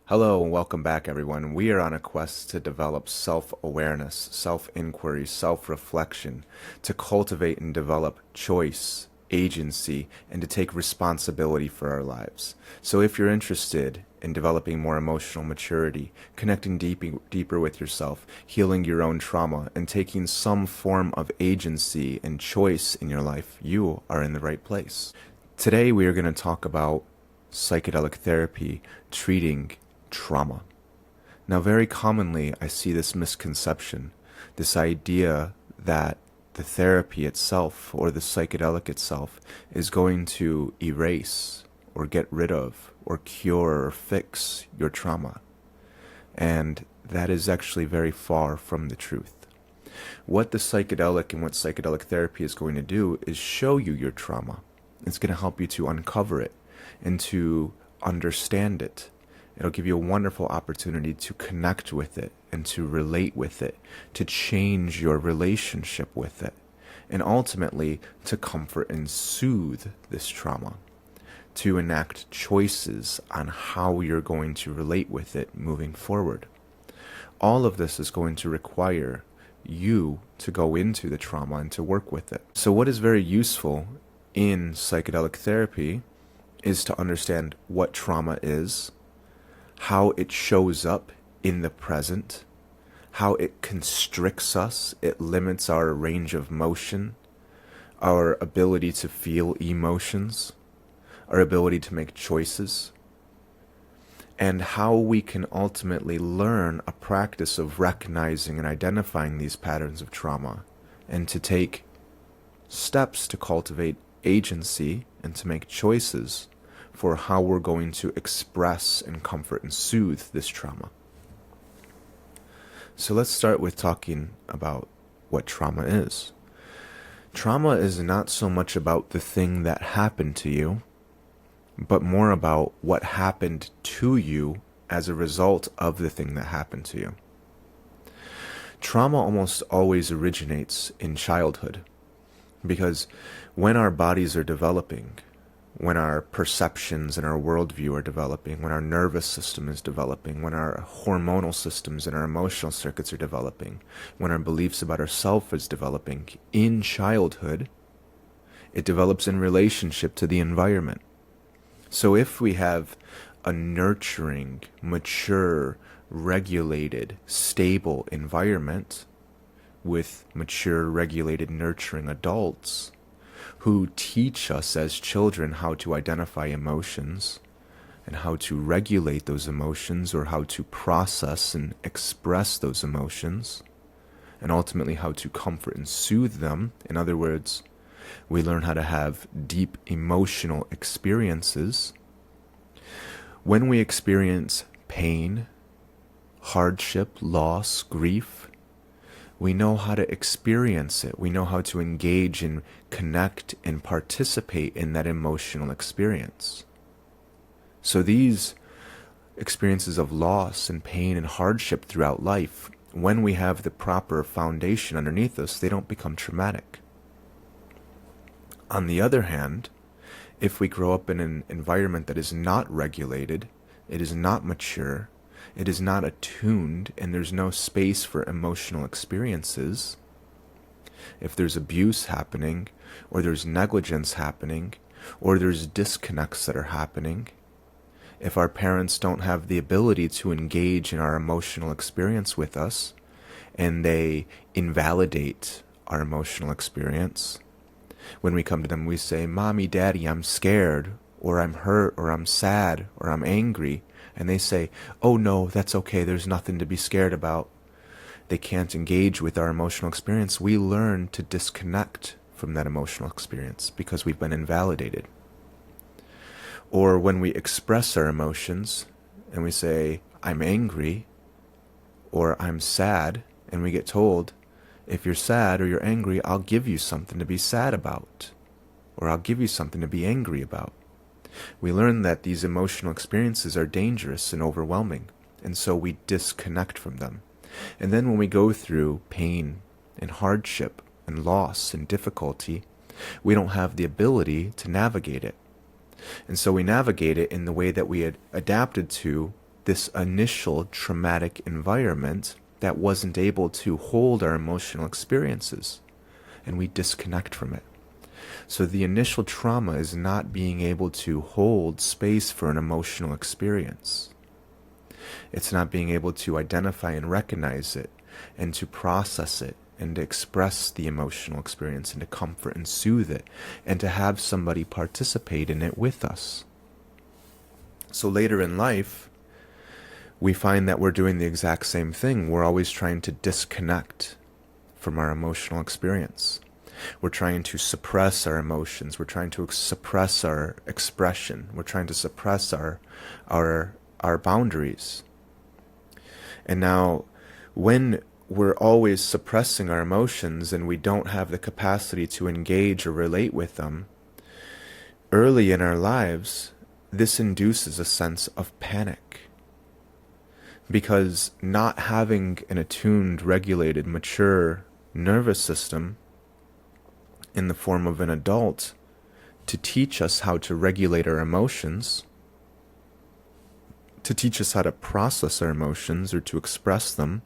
Hello and welcome back, everyone. We are on a quest to develop self-awareness, self-inquiry, self-reflection, to cultivate and develop choice, agency, and to take responsibility for our lives. So if you're interested in developing more emotional maturity, connecting deeper with yourself, healing your own trauma, and taking some form of agency and choice in your life, you are in the right place. Today we are going to talk about psychedelic therapy treating trauma. Now, very commonly, I see this misconception, this idea that the therapy itself or the psychedelic itself is going to erase or get rid of or cure or fix your trauma. And that is actually very far from the truth. What the psychedelic and what psychedelic therapy is going to do is show you your trauma. It's going to help you to uncover it and to understand it. It'll give you a wonderful opportunity to connect with it and to relate with it, to change your relationship with it, and ultimately to comfort and soothe this trauma, to enact choices on how you're going to relate with it moving forward. All of this is going to require you to go into the trauma and to work with it. So what is very useful in psychedelic therapy is to understand what trauma is, how it shows up in the present, how it constricts us, it limits our range of motion, our ability to feel emotions, our ability to make choices, and how we can ultimately learn a practice of recognizing and identifying these patterns of trauma and to take steps to cultivate agency and to make choices for how we're going to express and comfort and soothe this trauma. So let's start with talking about what trauma is. Trauma is not so much about the thing that happened to you, but more about what happened to you as a result of the thing that happened to you. Trauma almost always originates in childhood, because when our bodies are developing, when our perceptions and our worldview are developing, when our nervous system is developing, when our hormonal systems and our emotional circuits are developing, when our beliefs about ourselves is developing in childhood, it develops in relationship to the environment. So if we have a nurturing, mature, regulated, stable environment with mature, regulated, nurturing adults who teach us as children how to identify emotions and how to regulate those emotions or how to process and express those emotions, and ultimately how to comfort and soothe them. In other words, we learn how to have deep emotional experiences. When we experience pain, hardship, loss, grief, we know how to experience it. We know how to engage and connect and participate in that emotional experience. So these experiences of loss and pain and hardship throughout life, when we have the proper foundation underneath us, they don't become traumatic. On the other hand, if we grow up in an environment that is not regulated, it is not mature, it is not attuned, and there's no space for emotional experiences, if there's abuse happening, or there's negligence happening, or there's disconnects that are happening, if our parents don't have the ability to engage in our emotional experience with us, and they invalidate our emotional experience, when we come to them, we say, "Mommy, Daddy, I'm scared," or "I'm hurt," or "I'm sad," or "I'm angry." And they say, "Oh no, that's okay, there's nothing to be scared about." They can't engage with our emotional experience. We learn to disconnect from that emotional experience because we've been invalidated. Or when we express our emotions and we say, "I'm angry," or "I'm sad," and we get told, "If you're sad or you're angry, I'll give you something to be sad about," or "I'll give you something to be angry about." We learn that these emotional experiences are dangerous and overwhelming, and so we disconnect from them. And then when we go through pain and hardship and loss and difficulty, we don't have the ability to navigate it. And so we navigate it in the way that we had adapted to this initial traumatic environment that wasn't able to hold our emotional experiences, and we disconnect from it. So the initial trauma is not being able to hold space for an emotional experience. It's not being able to identify and recognize it, and to process it, and to express the emotional experience, and to comfort and soothe it, and to have somebody participate in it with us. So later in life, we find that we're doing the exact same thing. We're always trying to disconnect from our emotional experience. We're trying to suppress our emotions. We're trying to suppress our expression. We're trying to suppress our boundaries. And now, when we're always suppressing our emotions and we don't have the capacity to engage or relate with them, early in our lives, this induces a sense of panic. Because not having an attuned, regulated, mature nervous system in the form of an adult to teach us how to regulate our emotions, to teach us how to process our emotions or to express them,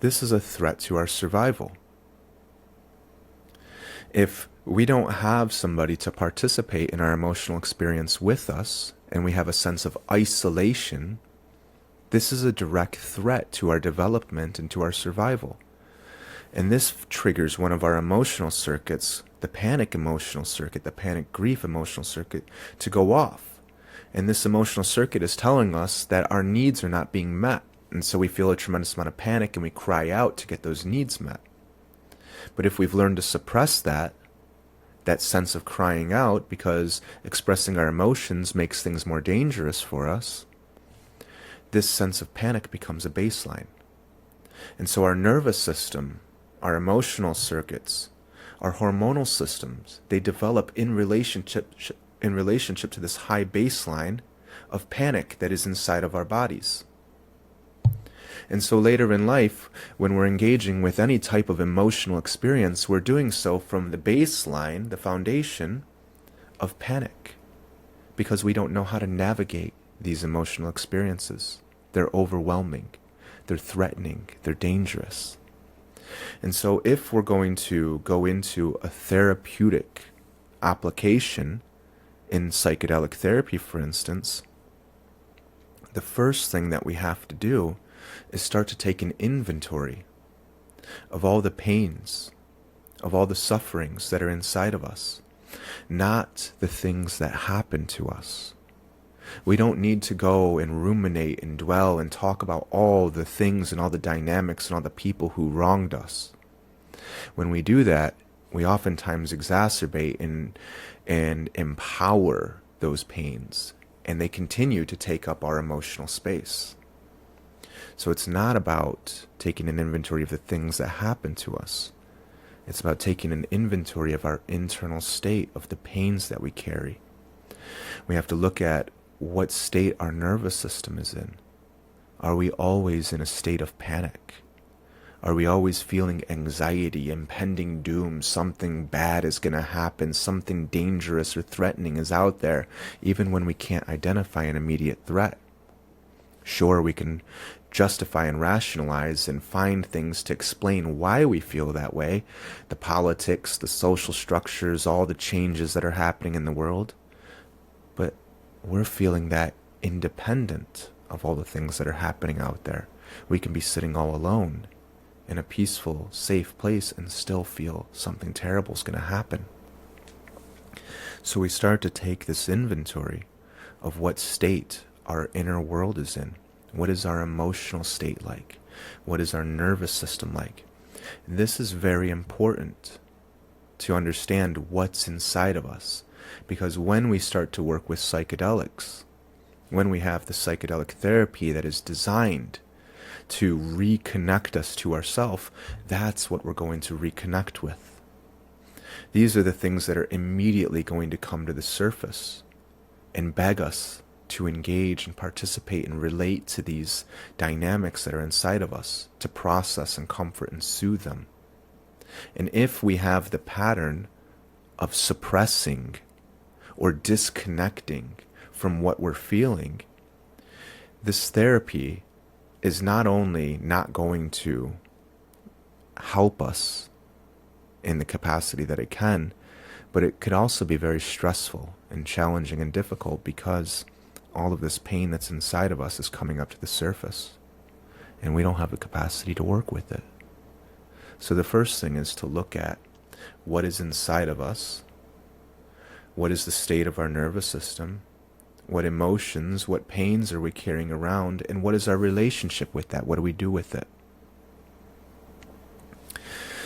this is a threat to our survival. If we don't have somebody to participate in our emotional experience with us, and we have a sense of isolation, this is a direct threat to our development and to our survival. And this triggers one of our emotional circuits, the panic emotional circuit, the panic grief emotional circuit, to go off. And this emotional circuit is telling us that our needs are not being met. And so we feel a tremendous amount of panic and we cry out to get those needs met. But if we've learned to suppress that sense of crying out, because expressing our emotions makes things more dangerous for us, this sense of panic becomes a baseline. And so our nervous system, our emotional circuits, our hormonal systems, they develop in relationship to this high baseline of panic that is inside of our bodies. And so later in life, when we're engaging with any type of emotional experience, we're doing so from the baseline, the foundation of panic, because we don't know how to navigate these emotional experiences. They're overwhelming, they're threatening, they're dangerous. And so if we're going to go into a therapeutic application in psychedelic therapy, for instance, the first thing that we have to do is start to take an inventory of all the pains, of all the sufferings that are inside of us, not the things that happen to us. We don't need to go and ruminate and dwell and talk about all the things and all the dynamics and all the people who wronged us. When we do that, we oftentimes exacerbate and empower those pains, and they continue to take up our emotional space. So it's not about taking an inventory of the things that happen to us. It's about taking an inventory of our internal state, of the pains that we carry. We have to look at what state our nervous system is in. Are we always in a state of panic? Are we always feeling anxiety, impending doom, something bad is going to happen, something dangerous or threatening is out there, even when we can't identify an immediate threat? Sure, we can justify and rationalize and find things to explain why we feel that way, the politics, the social structures, all the changes that are happening in the world. But we're feeling that independent of all the things that are happening out there. We can be sitting all alone in a peaceful, safe place and still feel something terrible is going to happen. So we start to take this inventory of what state our inner world is in. What is our emotional state like? What is our nervous system like? And this is very important to understand what's inside of us, because when we start to work with psychedelics, when we have the psychedelic therapy that is designed to reconnect us to ourself, that's what we're going to reconnect with. These are the things that are immediately going to come to the surface and beg us to engage and participate and relate to these dynamics that are inside of us, to process and comfort and soothe them. And if we have the pattern of suppressing or disconnecting from what we're feeling, this therapy is not only not going to help us in the capacity that it can, but it could also be very stressful and challenging and difficult because all of this pain that's inside of us is coming up to the surface and we don't have the capacity to work with it. So the first thing is to look at what is inside of us, what is the state of our nervous system, what emotions, what pains are we carrying around, and what is our relationship with that? What do we do with it?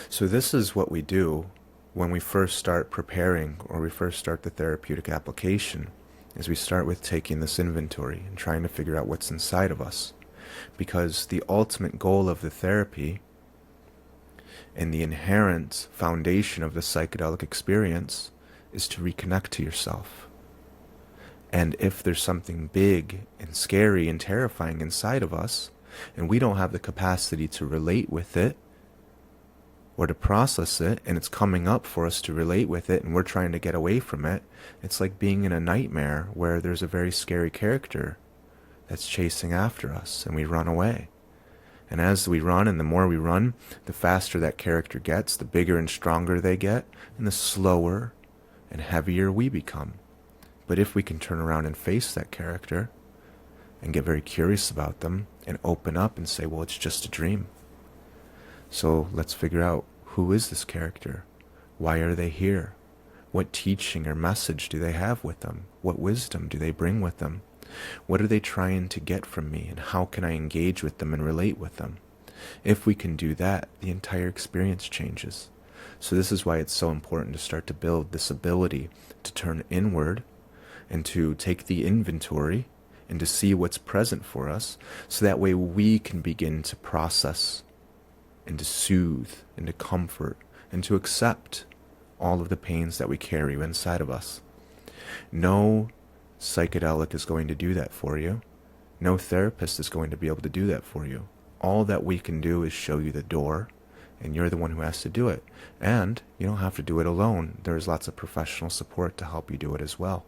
So this is what we do when we first start preparing or we first start the therapeutic application, is we start with taking this inventory and trying to figure out what's inside of us. Because the ultimate goal of the therapy and the inherent foundation of the psychedelic experience is to reconnect to yourself. And if there's something big and scary and terrifying inside of us, and we don't have the capacity to relate with it, or to process it, and it's coming up for us to relate with it, and we're trying to get away from it, it's like being in a nightmare where there's a very scary character that's chasing after us, and we run away. And as we run, and the more we run, the faster that character gets, the bigger and stronger they get, and the slower and heavier we become. But if we can turn around and face that character, and get very curious about them, and open up and say, well, it's just a dream. So let's figure out, who is this character? Why are they here? What teaching or message do they have with them? What wisdom do they bring with them? What are they trying to get from me, and how can I engage with them and relate with them? If we can do that, the entire experience changes. So this is why it's so important to start to build this ability to turn inward and to take the inventory and to see what's present for us, so that way we can begin to process and to soothe and to comfort and to accept all of the pains that we carry inside of us. No psychedelic is going to do that for you. No therapist is going to be able to do that for you. All that we can do is show you the door, and you're the one who has to do it. And you don't have to do it alone. There's lots of professional support to help you do it as well.